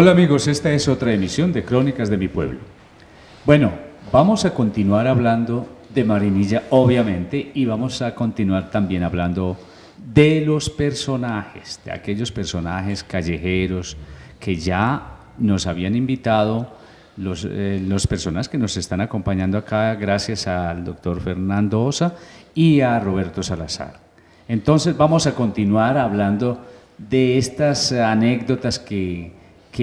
Hola amigos, esta es otra emisión de Crónicas de mi Pueblo. Bueno, vamos a continuar hablando de Marinilla, obviamente, y vamos a continuar también hablando de los personajes, de aquellos personajes callejeros que ya nos habían invitado los personas que nos están acompañando acá, gracias al doctor Fernando Osa y a Roberto Salazar. Entonces vamos a continuar hablando de estas anécdotas que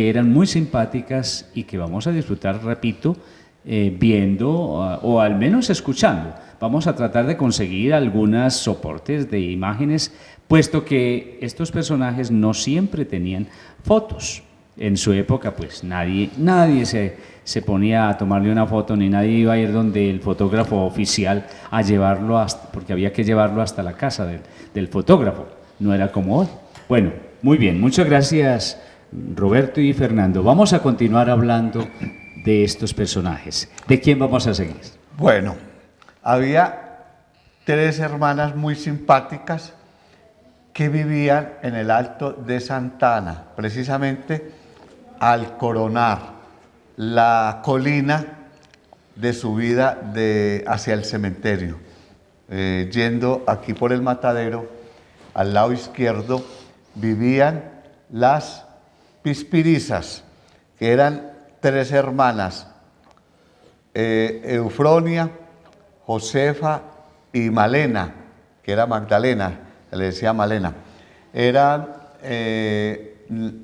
eran muy simpáticas y que vamos a disfrutar, repito, viendo o al menos escuchando. Vamos a tratar de conseguir algunos soportes de imágenes, puesto que estos personajes no siempre tenían fotos. En su época, pues nadie se ponía a tomarle una foto, ni nadie iba a ir donde el fotógrafo oficial a llevarlo, porque había que llevarlo hasta la casa del fotógrafo. No era como hoy. Bueno, muy bien, muchas gracias Roberto y Fernando. Vamos a continuar hablando de estos personajes. ¿De quién vamos a seguir? Bueno, había tres hermanas muy simpáticas que vivían en el Alto de Santa Ana, precisamente al coronar la colina de subida hacia el cementerio. Yendo aquí por el Matadero, al lado izquierdo, vivían las Pispirizas, que eran tres hermanas, Eufronia, Josefa y Malena, que era Magdalena, se le decía Malena. Eran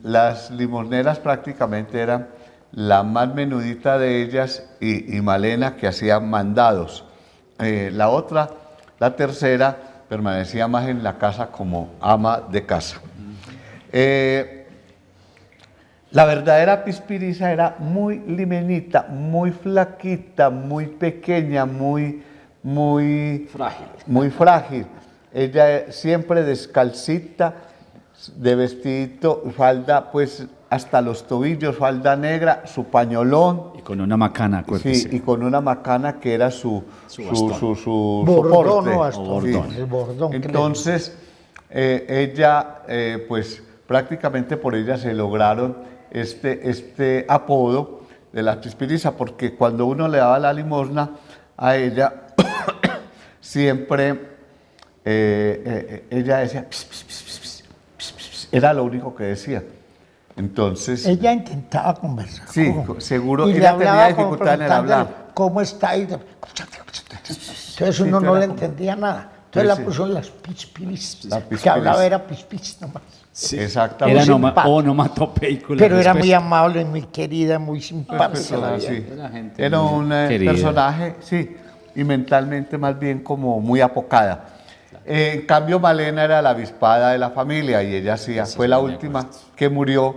las limosneras, prácticamente eran la más menudita de ellas y Malena, que hacía mandados. La tercera, permanecía más en la casa como ama de casa. La verdadera Pispiriza era muy limenita, muy flaquita, muy pequeña, muy frágil. Ella siempre descalcita, de vestidito, falda pues hasta los tobillos, falda negra, su pañolón. Y con una macana, acuérdese. Sí, y con una macana que era su bordón soporte. o bastón, Sí. el bordón. Entonces, ella, pues prácticamente por ella se lograron este apodo de la Pispiriza, porque cuando uno le daba la limosna a ella, siempre ella decía, pis, pis, pis, pis, pis, pis, pis, era lo único que decía. Entonces, ella intentaba conversar. sí, seguro, ella tenía dificultad en el hablar. ¿Cómo está? Entonces uno no le entendía nada. Entonces la puso en las Pispiris, que hablaba era Pispis nomás. Sí. Exactamente. Era onomatopeico. Pero era muy amable, muy querida, muy simpática. Sí. Era un personaje, sí, y mentalmente más bien como muy apocada. En cambio, Malena era la avispada de la familia y ella fue la última que murió.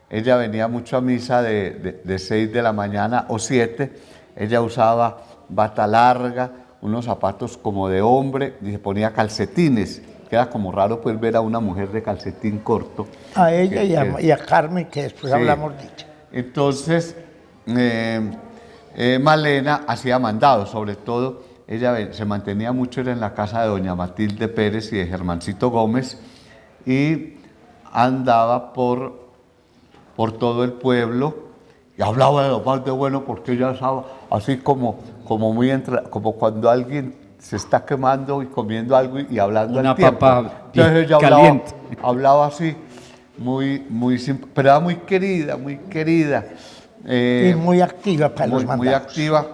Ella venía mucho a misa de 6 de la mañana o 7. Ella usaba bata larga, unos zapatos como de hombre y se ponía calcetines. Queda como raro pues ver a una mujer de calcetín corto. A ella y a Carmen, que después hablamos de ella. Entonces, Malena hacía mandados, sobre todo, ella se mantenía mucho en la casa de doña Matilde Pérez y de Germancito Gómez y andaba por todo el pueblo y hablaba de lo más de bueno porque ella estaba así como como cuando alguien se está quemando y comiendo algo y hablando una al tiempo. papa entonces ella caliente. hablaba así, pero era muy querida. Y muy activa para los mandados. Muy activa,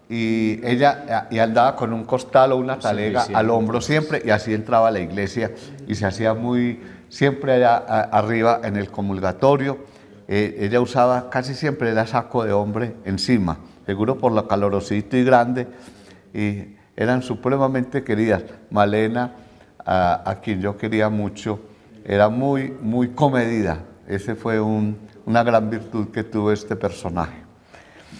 y ella andaba con un costal o una talega al hombro siempre, y así entraba a la iglesia y se hacía siempre allá arriba en el comulgatorio. Ella usaba casi siempre el saco de hombre encima, seguro por lo calorosito y grande, y eran supremamente queridas. Malena, a quien yo quería mucho, era muy comedida. Ese fue una gran virtud que tuvo este personaje.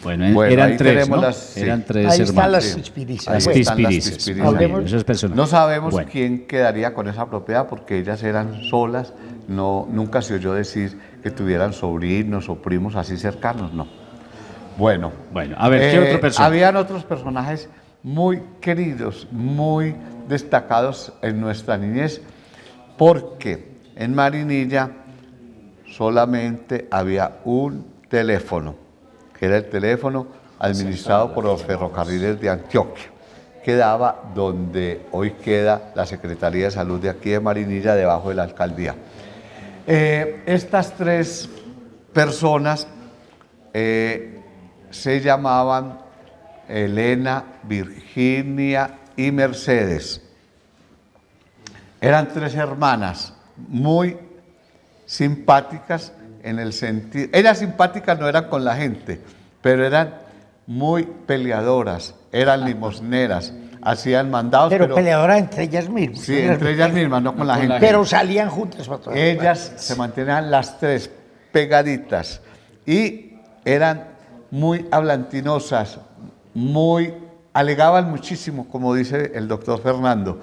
Bueno, eran tres, ¿no? Eran tres ahí hermanos. están las Pispirizas. Ahí están las Pispirizas. Esos personajes. No sabemos quién quedaría con esa propiedad porque ellas eran solas. Nunca se oyó decir que tuvieran sobrinos o primos así cercanos, no. Bueno, a ver, ¿qué otro personaje? Habían otros personajes muy queridos, muy destacados en nuestra niñez, porque en Marinilla solamente había un teléfono, que era el teléfono administrado por los ferrocarriles de Antioquia. Quedaba donde hoy queda la Secretaría de Salud de aquí de Marinilla, debajo de la alcaldía. Estas tres personas se llamaban Elena, Virginia y Mercedes. Eran tres hermanas muy simpáticas en el sentido... Ellas simpáticas no eran con la gente, pero eran muy peleadoras, eran limosneras, hacían mandados. Pero peleadoras entre ellas mismas. Sí, entre ellas mismas, no con la gente. Pero salían juntas para todas Ellas se mantenían las tres pegaditas y eran muy hablantinosas, alegaban muchísimo, como dice el doctor Fernando.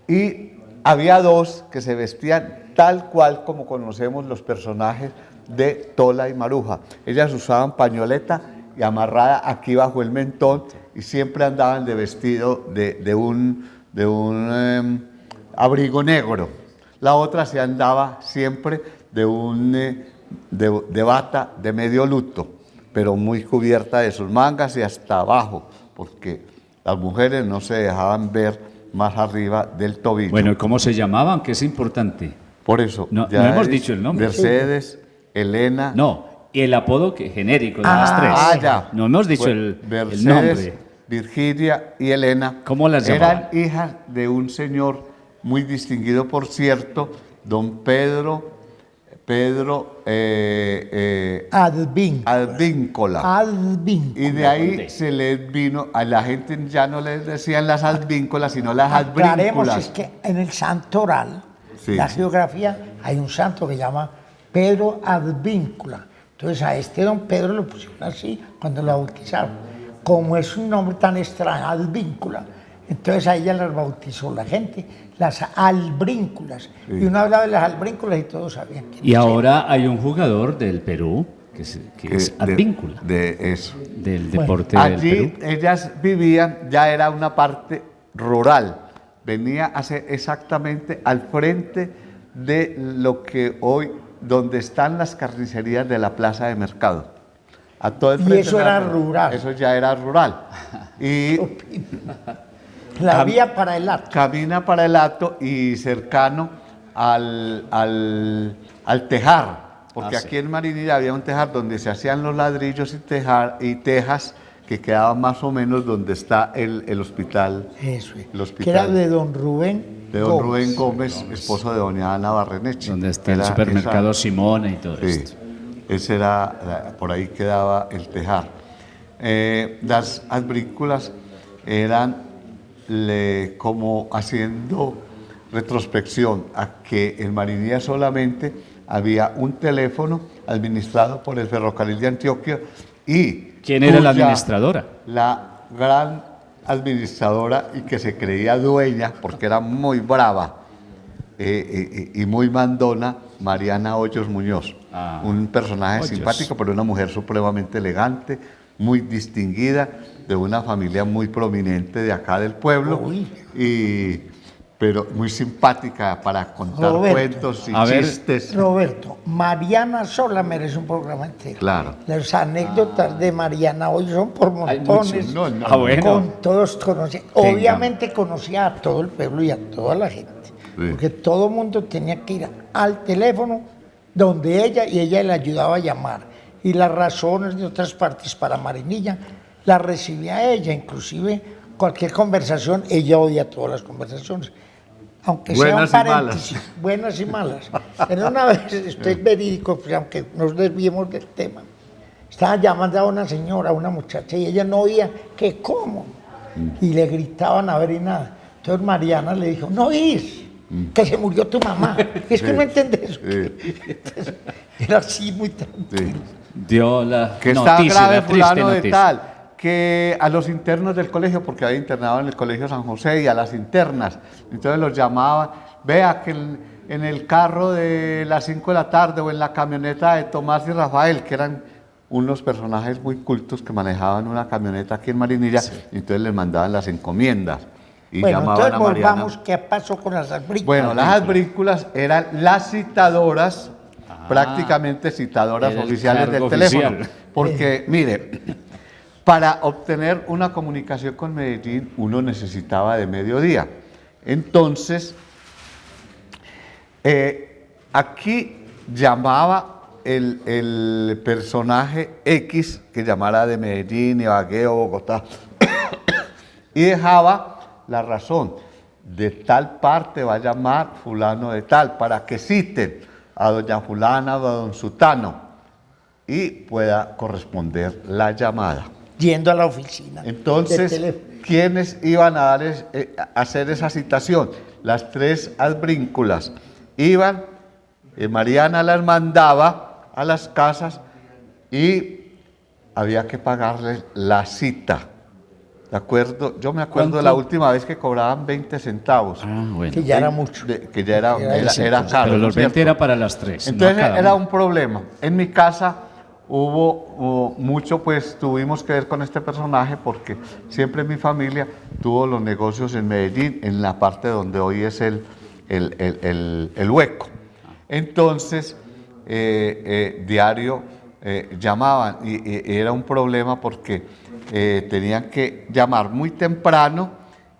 Y había dos que se vestían tal cual como conocemos los personajes de Tola y Maruja. Ellas usaban pañoleta y amarrada aquí bajo el mentón y siempre andaban de vestido de un abrigo negro. La otra se andaba siempre de bata de medio luto, pero muy cubierta de sus mangas y hasta abajo, porque las mujeres no se dejaban ver más arriba del tobillo. Bueno, ¿y cómo se llamaban? Que es importante. Por eso, no hemos dicho el nombre. Mercedes, Elena. No, y el apodo genérico de las tres. Ya. No hemos dicho Mercedes, el nombre. Virginia y Elena. ¿Cómo las llamaban? Eran hijas de un señor muy distinguido, por cierto, don Pedro Advíncola. Y de ahí se les vino, a la gente ya no les decían las advíncolas, sino las advíncolas. Aclaremos, es que en el santo oral, la geografía, hay un santo que se llama Pedro Advíncula. Entonces a este don Pedro lo pusieron así cuando lo bautizaron. Como es un nombre tan extraño, Advíncula, entonces a ella las bautizó la gente, las albrínculas. Sí. Y uno hablaba de las albrínculas y todos sabían. Y ahora hay un jugador del Perú que es Advíncula. De eso. Del deporte del Perú. Allí ellas vivían, ya era una parte rural. Venía a ser exactamente al frente de lo que hoy, donde están las carnicerías de la plaza de mercado. A todo el frente. Y eso era rural. Eso ya era rural. Y la vía para el Hato. Camina para el Hato y cercano al tejar, porque aquí en Marinilla había un tejar donde se hacían los ladrillos y tejas que quedaban más o menos donde está el hospital. Eso es. Que era de don Rubén. De don Rubén Gómez, esposo de doña Ana Barreneche. Donde está el supermercado Simona y todo esto. Ese era, por ahí quedaba el tejar. Las advínculas eran como haciendo retrospección a que en Marinilla solamente había un teléfono administrado por el ferrocarril de Antioquia y... ¿Quién era la administradora? La gran administradora y que se creía dueña, porque era muy brava y muy mandona, Mariana Hoyos Muñoz. Un personaje simpático, pero una mujer supremamente elegante, muy distinguida, de una familia muy prominente de acá del pueblo, pero muy simpática para contar cuentos y chistes. Roberto, Mariana sola merece un programa entero. Claro. Las anécdotas de Mariana hoy son por montones. Bueno. Con todos conocía. Obviamente conocía a todo el pueblo y a toda la gente. Sí. Porque todo el mundo tenía que ir al teléfono donde ella, y ella le ayudaba a llamar. Y las razones de otras partes para Marinilla las recibía ella, inclusive cualquier conversación, ella odia todas las conversaciones. Aunque buenas sean paréntesis, buenas y malas. Pero una vez, esto es verídico, pues, aunque nos desviemos del tema, estaba llamando a una señora, a una muchacha, y ella no oía que cómo. Y le gritaban a ver y nada. Entonces Mariana le dijo, no oís, que se murió tu mamá. Es que no entiendes eso. Entonces, era así muy tranquilo. Dio la que noticia, está grave la triste fulano noticia. De tal, que a los internos del colegio, porque había internado en el colegio San José, y a las internas, entonces los llamaban, vea que en el carro de las 5 de la tarde o en la camioneta de Tomás y Rafael, que eran unos personajes muy cultos que manejaban una camioneta aquí en Marinilla, y entonces les mandaban las encomiendas. Y bueno, llamaban entonces a Mariana. Volvamos, ¿qué pasó con las advínculas? Bueno, las advínculas eran las citadoras prácticamente citadoras era el oficiales del cargo teléfono. oficial. Porque, mire, para obtener una comunicación con Medellín, uno necesitaba de mediodía. Entonces, aquí llamaba el personaje X, que llamara de Medellín, Ibagué o Bogotá, y dejaba la razón. De tal parte va a llamar fulano de tal, para que citen a doña fulana o a don sutano y pueda corresponder la llamada. Yendo a la oficina. Entonces, ¿quiénes iban a hacer esa citación? Las tres adbrínculas iban, Mariana las mandaba a las casas y había que pagarles la cita. ¿De acuerdo? Yo me acuerdo de la última vez que cobraban 20 centavos. Bueno. Que ya era mucho. Que ya era caro. Pero ¿no los es 20 cierto? era para las 3. Entonces era un problema. En mi casa hubo mucho, pues tuvimos que ver con este personaje porque siempre mi familia tuvo los negocios en Medellín, en la parte donde hoy es el hueco. Entonces, diario llamaban y era un problema porque tenían que llamar muy temprano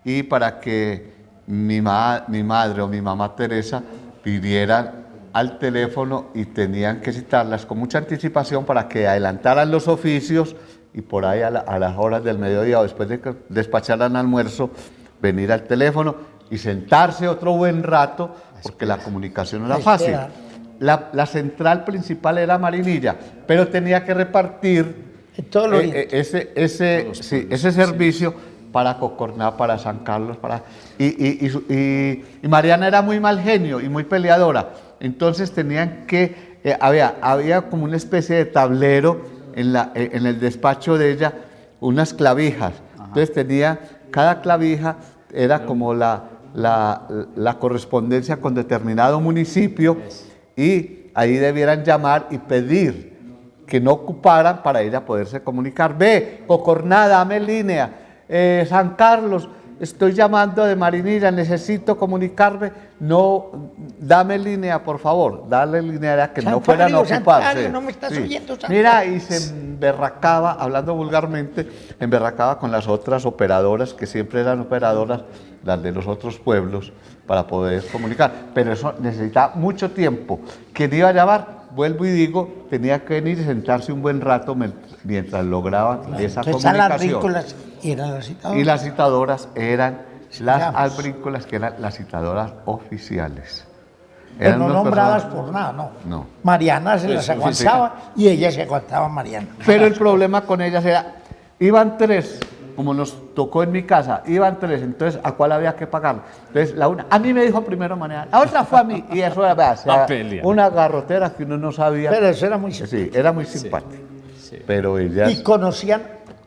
y para que mi madre o mi mamá Teresa pidieran al teléfono y tenían que citarlas con mucha anticipación para que adelantaran los oficios y por ahí a las horas del mediodía o después de que despacharan almuerzo, venir al teléfono y sentarse otro buen rato porque la comunicación no era fácil. La central principal era Marinilla, pero tenía que repartir ese servicio para Cocorná, para San Carlos, y Mariana era muy mal genio y muy peleadora, entonces tenían que, había como una especie de tablero en el despacho de ella, unas clavijas. Entonces cada clavija era como la correspondencia con determinado municipio y ahí debieran llamar y pedir que no ocuparan para ella poderse comunicar. Ve, Cocorná, dame línea. San Carlos, estoy llamando de Marinilla, necesito comunicarme. No, dame línea, por favor. Dale línea, era que no fueran a ocuparse. No me estás oyendo, mira, y se emberracaba, hablando vulgarmente, emberracaba con las otras operadoras, que siempre eran operadoras, las de los otros pueblos, para poder comunicar. Pero eso necesitaba mucho tiempo. ¿Quién iba a llamar? Vuelvo y digo, tenía que venir y sentarse un buen rato mientras lograban esa comunicación. Eran las citadoras. Y las citadoras eran las albrícolas, que eran las citadoras oficiales. Pero no nombradas por nada, no. Mariana se las aguantaba y ella se aguantaba a Mariana. Pero el problema con ellas era, iban tres, como nos tocó en mi casa, iban tres, entonces ¿a cuál había que pagar? Entonces la una, a mí me dijo primero Mariana, la otra fue a mí, y eso era una garrotera que uno no sabía. Pero eso era muy simpático. Sí, era muy simpático. Sí. Pero ellas... Y conocían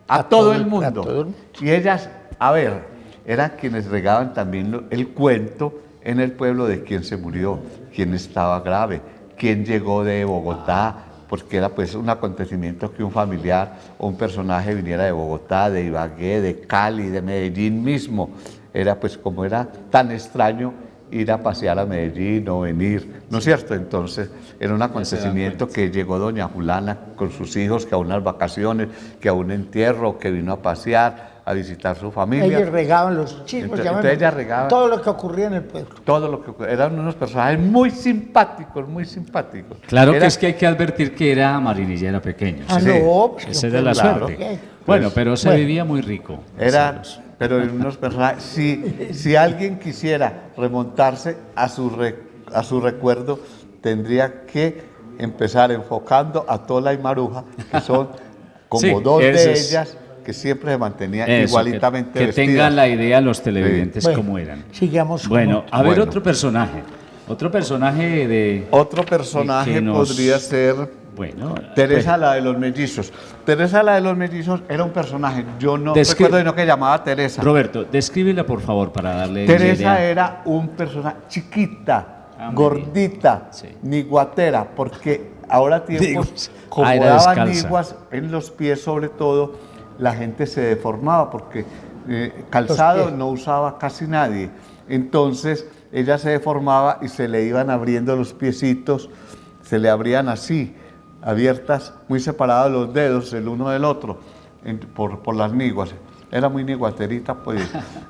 a todo el mundo. Y ellas, a ver, eran quienes regaban también el cuento en el pueblo de quién se murió, quién estaba grave, quién llegó de Bogotá, porque era pues un acontecimiento que un familiar o un personaje viniera de Bogotá, de Ibagué, de Cali, de Medellín mismo. Era pues como era tan extraño ir a pasear a Medellín o venir, ¿no es cierto? Entonces era un acontecimiento que llegó doña Julana con sus hijos, que a unas vacaciones, que a un entierro, que vino a pasear, a visitar su familia. Ellos regaban los chismes, entonces ellas regaban todo lo que ocurría en el pueblo. Todo lo que ocurría. Eran unos personajes muy simpáticos, muy simpáticos. Claro que es que hay que advertir que Marinilla era pequeño. No, esa era la suerte. Bueno, pero se vivía muy rico. Pero en unos personajes, si alguien quisiera remontarse a su recuerdo, tendría que empezar enfocando a Tola y Maruja, que son como dos de ellas que siempre se mantenían igualitamente que vestidas. Tengan la idea los televidentes cómo eran. Sigamos. Bueno, a ver otro personaje. Otro personaje podría ser... Bueno, Teresa, la de los mellizos. Teresa, la de los mellizos, era un personaje. Yo no recuerdo de no que llamaba Teresa. Roberto, descríbela por favor para darle Teresa era un personaje chiquita, gordita, niguatera, porque ahora tiempos, como daban niguas en los pies sobre todo, la gente se deformaba porque calzado no usaba casi nadie. Entonces ella se deformaba y se le iban abriendo los piecitos. se le abrían así, abiertas, muy separados los dedos el uno del otro, por las niguas. Era muy niguaterita, pues.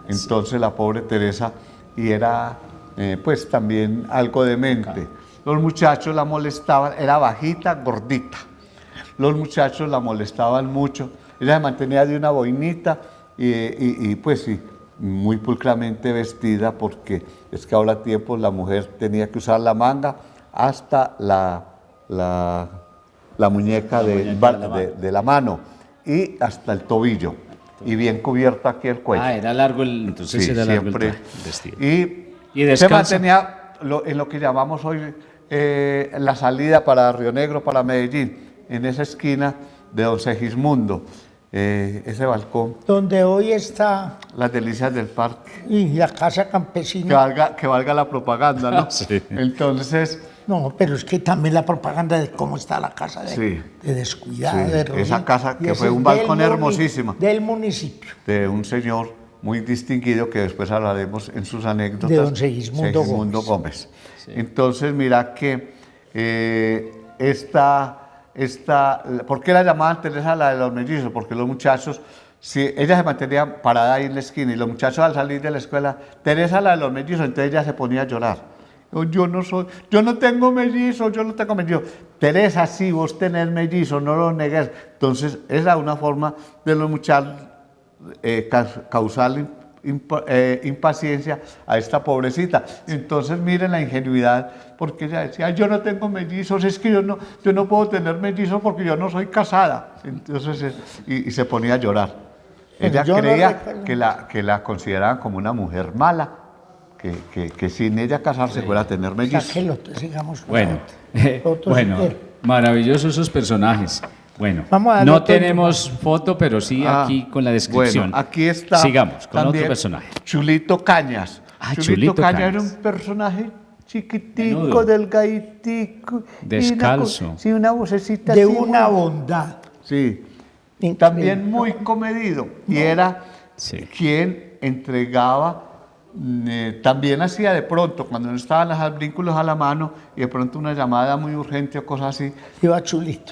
Entonces la pobre Teresa, y era pues también algo demente. Los muchachos la molestaban, era bajita, gordita. Los muchachos la molestaban mucho. Ella se mantenía de una boinita y pues sí, muy pulcramente vestida, porque es que ahora tiempos la mujer tenía que usar la manga hasta la muñeca de la mano y hasta el tobillo, y bien cubierto aquí el cuello. Ah, era largo, entonces Sí, era largo siempre. el vestido. Y se descansa. mantenía en lo que llamamos hoy la salida para Río Negro, para Medellín, en esa esquina de Don Segismundo, ese balcón, Donde hoy está las delicias del parque. y la casa campesina. Que valga la propaganda, ¿no? Sí. Entonces, No, pero es que también la propaganda de cómo está la casa Sí. de descuidada, Sí, de ruina. esa casa Y que ese fue es un del balcón hermosísima. Del municipio. de un señor muy distinguido que después hablaremos en sus anécdotas. De don Segismundo Gómez. Entonces, mira que ¿por qué la llamaban Teresa la de los mellizos? Porque los muchachos, si ella se mantenía parada ahí en la esquina y los muchachos al salir de la escuela, Teresa la de los mellizos, entonces ella se ponía a llorar. Yo no tengo mellizos, yo no tengo mellizos. Teresa, sí, vos tenés mellizos, no lo negues. Entonces, era una forma de los muchachos causarle impaciencia a esta pobrecita. Entonces, miren la ingenuidad, porque ella decía, yo no tengo mellizos, es que yo no puedo tener mellizos porque yo no soy casada. Entonces, y se ponía a llorar. Ella yo no creía recuerdo. que la consideraban como una mujer mala, que sin ella casarse fuera a tener mellizos. Sáquelo, sigamos. Bueno, Fotos bueno, si quiere. maravillosos esos personajes. Bueno, Vamos a darle no otro- tenemos foto, pero sí aquí con la descripción. Bueno, aquí está. Sigamos con también otro personaje. Chulito Cañas. Ah, Chulito Chulito Cañas era Cañas. un personaje chiquitico, Menudo. delgaditico. Descalzo. Sí, una vocecita De así, una muy- bondad. Sí. Increíble. También muy comedido. Y era Sí. quien entregaba, también hacía de pronto, cuando no estaban los vínculos a la mano, y de pronto una llamada muy urgente o cosas así, Iba Chulito.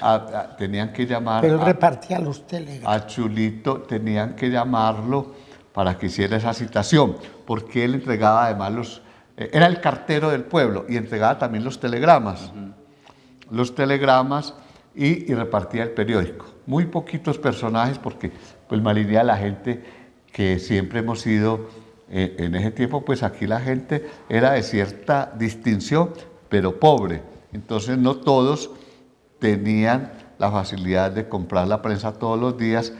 tenían que llamar Pero él repartía los telegramas. a Chulito, tenían que llamarlo para que hiciera esa citación, porque él entregaba además era el cartero del pueblo y entregaba también los telegramas. Los telegramas y repartía el periódico. Muy poquitos personajes, porque pues Marinilla, la gente que siempre hemos sido en ese tiempo, pues aquí la gente era de cierta distinción, pero pobre. Entonces no todos tenían la facilidad de comprar la prensa todos los días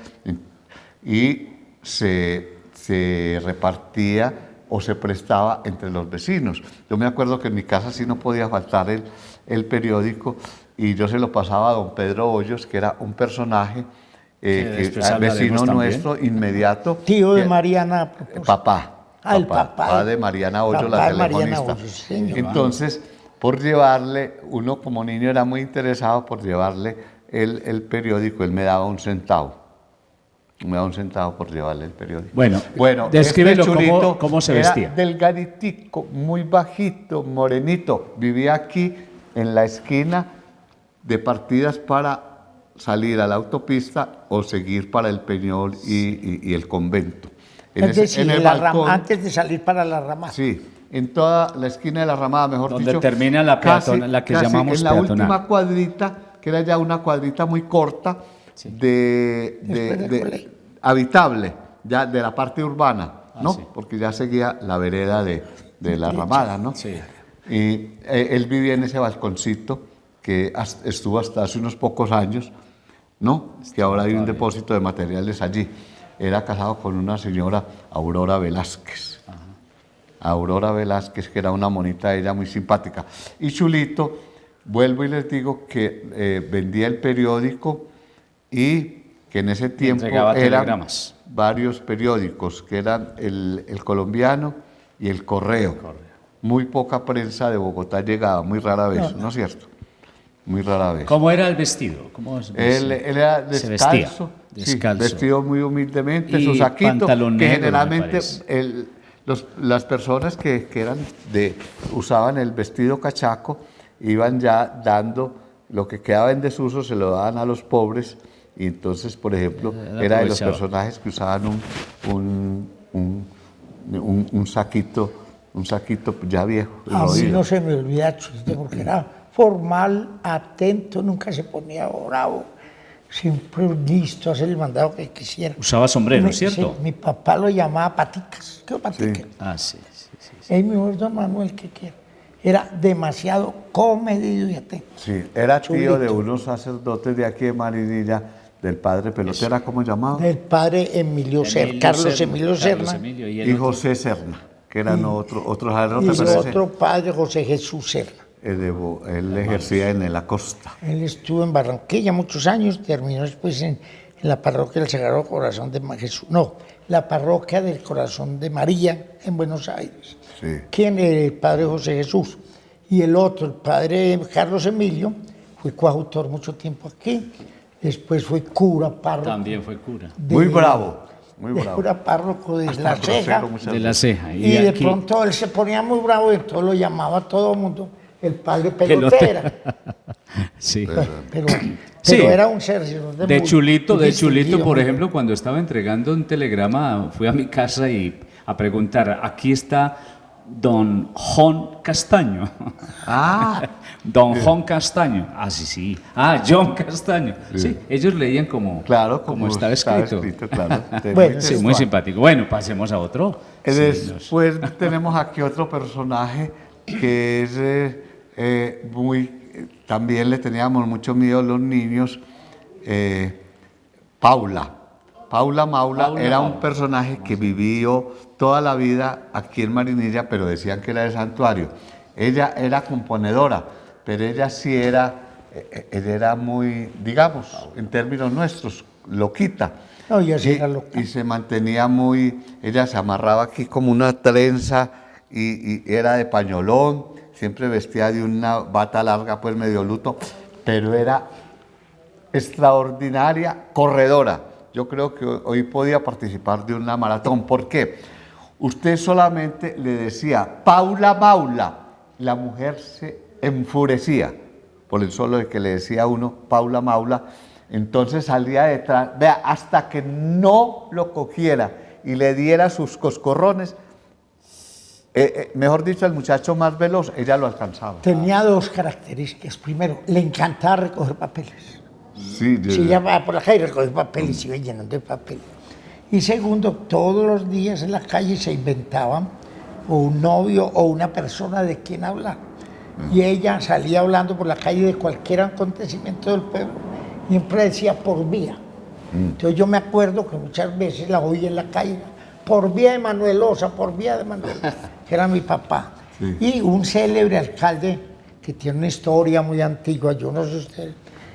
y se repartía o se prestaba entre los vecinos. Yo me acuerdo que en mi casa sí no podía faltar el periódico, y yo se lo pasaba a don Pedro Hoyos, que era un personaje después vecino hablaremos también. nuestro, inmediato. Tío de que- Mariana. a propósito. Papá. Ah, el papá de Mariana Hoyos, papá la de Mariana telefonista. Hoyos, señor. Entonces, por llevarle, uno como niño era muy interesado por llevarle el periódico, él me daba un centavo. Me daba un centavo por llevarle el periódico. Bueno, descríbelo, este chulito cómo se era vestía. delgaditico, muy bajito, morenito. Vivía aquí en la esquina de partidas para salir a la autopista o seguir para el Peñol y el convento. Es decir, en el la balcón, antes de salir para la ramada. sí, en toda la esquina de la ramada, mejor Donde dicho. termina la peatonal, la que llamamos en la peatonal. última cuadrita, que era ya una cuadrita muy corta, Después del colegio. habitable, ya de la parte urbana, ¿no? sí. Porque ya seguía la vereda de la ramada, ¿no? Sí. Y él vivía en ese balconcito que estuvo hasta hace unos pocos años, ¿no? Que ahora hay un depósito de materiales allí. Era casado con una señora, Aurora Velázquez. Aurora Velázquez, que era una monita, ella muy simpática. Y Chulito, vuelvo y les digo que vendía el periódico, y que en ese tiempo entregaba eran telegramas. varios periódicos, que eran el Colombiano y el Correo. Muy poca prensa de Bogotá llegaba, muy rara vez, ¿no es cierto? Muy rara vez. ¿Cómo era el vestido? Él era se vestía, descalzo, descalzo. sí, vestido muy humildemente, Y su saquito, pantalón que negro, me generalmente parece. las personas que usaban el vestido cachaco iban ya dando lo que quedaba en desuso, se lo daban a los pobres, y entonces, por ejemplo, era de los personajes que usaban un saquito ya viejo. A mí no se me olvida, Chulito, porque era formal, atento, nunca se ponía bravo, siempre listo a hacer el mandado que quisiera. Usaba sombrero, ¿cierto? Sí, mi papá lo llamaba paticas. ¿Qué paticas? Sí. Ah, sí. Es mi don Manuel, que quiera. Era demasiado comedido y atento. Sí, era tío Chulito. de unos sacerdotes de aquí de Marinilla, del padre Pelotera, ¿cómo llamaba? Del padre Emilio Serna, Carlos Emilio Serna. Y José Serna, que eran otros sacerdotes. Y pero otro padre, José Jesús Serna. Él ejercía en la costa. Él estuvo en Barranquilla muchos años, terminó después en la parroquia del Sagrado Corazón de Jesús. No, la parroquia del Corazón de María en Buenos Aires. Sí. ¿Quién? El padre José Jesús. Y el otro, el padre Carlos Emilio, fue coautor mucho tiempo aquí. Después fue cura, párroco. También fue cura. Muy bravo, muy bravo. Cura párroco de Hasta La Ceja. grosero muchas De La veces. Ceja. Y de aquí- pronto él se ponía muy bravo y entonces lo llamaba a todo el mundo el padre Pelotera. Sí. Pero Sí. era un ser De Chulito, por muy- ejemplo, cuando estaba entregando un telegrama, fui a mi casa y a preguntar, aquí está don Jon Castaño. Ah, Don Jon Castaño. Ah, sí. Ah, John Castaño. Sí, ellos leían como, claro, como estaba escrito. claro. Bueno, Sí, muy simpático. Bueno, pasemos a otro. Sí, Después tenemos aquí otro personaje que es también le teníamos mucho miedo a los niños, Paula. Paula Maula era un personaje que vivió toda la vida aquí en Marinilla, pero decían que era de santuario. Ella era componedora, pero ella sí ella era muy, digamos, en términos nuestros, loquita. No, ella sí era loca. Y se mantenía ella se amarraba aquí como una trenza y era de pañolón, siempre vestía de una bata larga, pues medio luto, pero era extraordinaria corredora. Yo creo que hoy podía participar de una maratón. ¿Por qué? Usted solamente le decía, Paula Maula, la mujer se enfurecía por el solo de que le decía a uno, Paula Maula, entonces salía detrás, vea, hasta que no lo cogiera y le diera sus coscorrones, mejor dicho, el muchacho más veloz, ella lo alcanzaba. Tenía dos características. Primero, le encantaba recoger papeles. Sí, Si ella va por la calle y recoge papeles y iba llenando de papel. Y segundo, todos los días en la calle se inventaban o un novio o una persona de quien hablar. Y ella salía hablando por la calle de cualquier acontecimiento del pueblo. Y siempre decía por vía. Entonces yo me acuerdo que muchas veces la oí en la calle, por vía de Manuelosa, por vía de Manuelosa, que era mi papá. Sí. Y un célebre alcalde que tiene una historia muy antigua, yo no sé usted,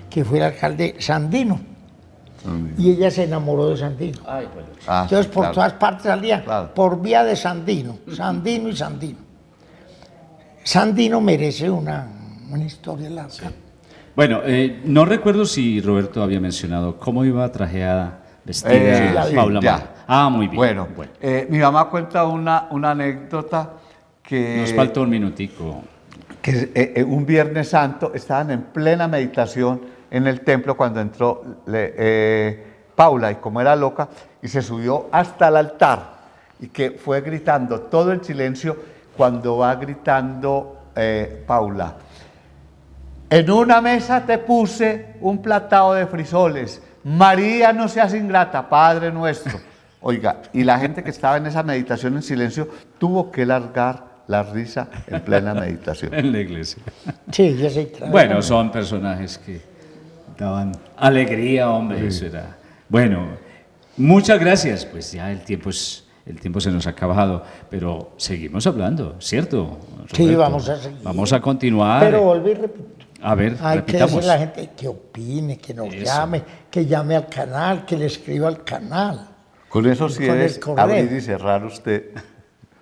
que fue el alcalde Sandino. Y ella se enamoró de Sandino. Ay, bueno. Ah, Entonces por claro. todas partes salía, Claro. por vía de Sandino, Sandino y Sandino. Sandino merece una historia larga. Bueno, no recuerdo si Roberto había mencionado cómo iba trajeada, vestida Sí, Paula ya. Maula. Ah, muy bien. Bueno, mi mamá cuenta una anécdota que... Nos falta un minutico. que un Viernes Santo estaban en plena meditación en el templo cuando entró Paula, y como era loca, y se subió hasta el altar, y que fue gritando todo el silencio cuando va gritando Paula. En una mesa te puse un platado de frisoles. María, no seas ingrata, Padre nuestro. Oiga, y la gente que estaba en esa meditación en silencio tuvo que largar la risa en plena meditación. En la iglesia. Sí, ya sé. claro. Bueno, son personajes que daban alegría, hombre, eso era. Bueno, muchas gracias. Pues ya el tiempo se nos ha acabado, pero seguimos hablando, ¿cierto? Sí, Roberto? vamos a seguir. Vamos a continuar. Pero volví y repito. A ver, Hay que repitamos. decirle a la gente que opine, que nos Eso. llame, que llame al canal, que le escriba al canal. Con eso sí Con el es correo. abrir y cerrar usted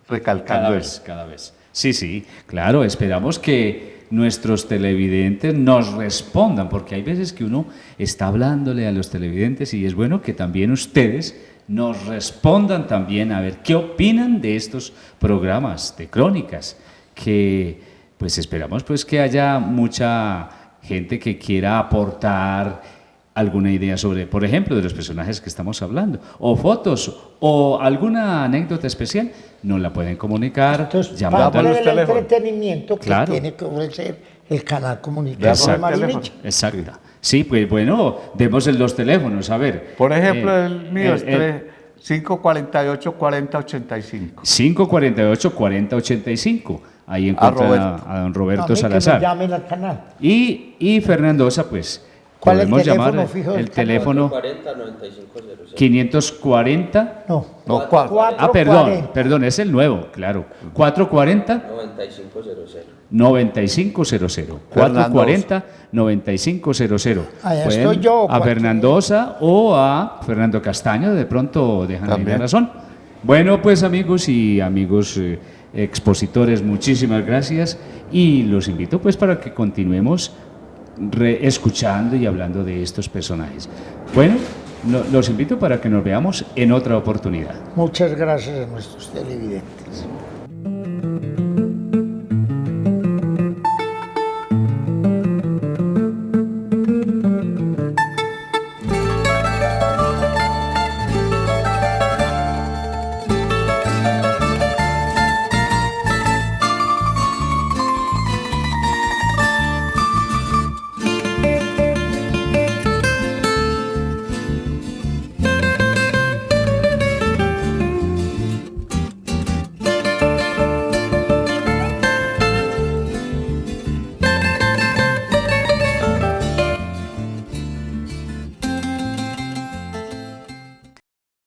recalcando Cada eso. vez, cada vez. Sí, claro, esperamos que nuestros televidentes nos respondan, porque hay veces que uno está hablándole a los televidentes y es bueno que también ustedes nos respondan también a ver qué opinan de estos programas de crónicas, que pues esperamos pues que haya mucha gente que quiera aportar alguna idea sobre, por ejemplo, de los personajes que estamos hablando, o fotos, o alguna anécdota especial, nos la pueden comunicar Entonces, llamando parte los del teléfonos. entretenimiento que Claro. tiene que ofrecer el canal comunicado Exacto. de Marinilla. Exacto. Sí, pues bueno, demos los teléfonos, a ver. Por ejemplo, el mío es el 548-4085. 548-4085. Ahí encuentran Roberto. a don Roberto A mí que me Salazar. llamen al canal. Y Fernandosa, pues, ¿Cuál es el podemos teléfono llamar fijo del el canal? teléfono 40-9500. 540. No. No, cuatro. Ah, 440. perdón, es el nuevo, claro. 440 9500. 9500. 440-9500. Allá Pueden estoy yo, a cualquier- Fernandosa o a Fernando Castaño, de pronto dejan ahí la También. razón. Bueno, pues amigos y amigos expositores, muchísimas gracias y los invito pues para que continuemos escuchando y hablando de estos personajes. Bueno, los invito para que nos veamos en otra oportunidad. Muchas gracias a nuestros televidentes.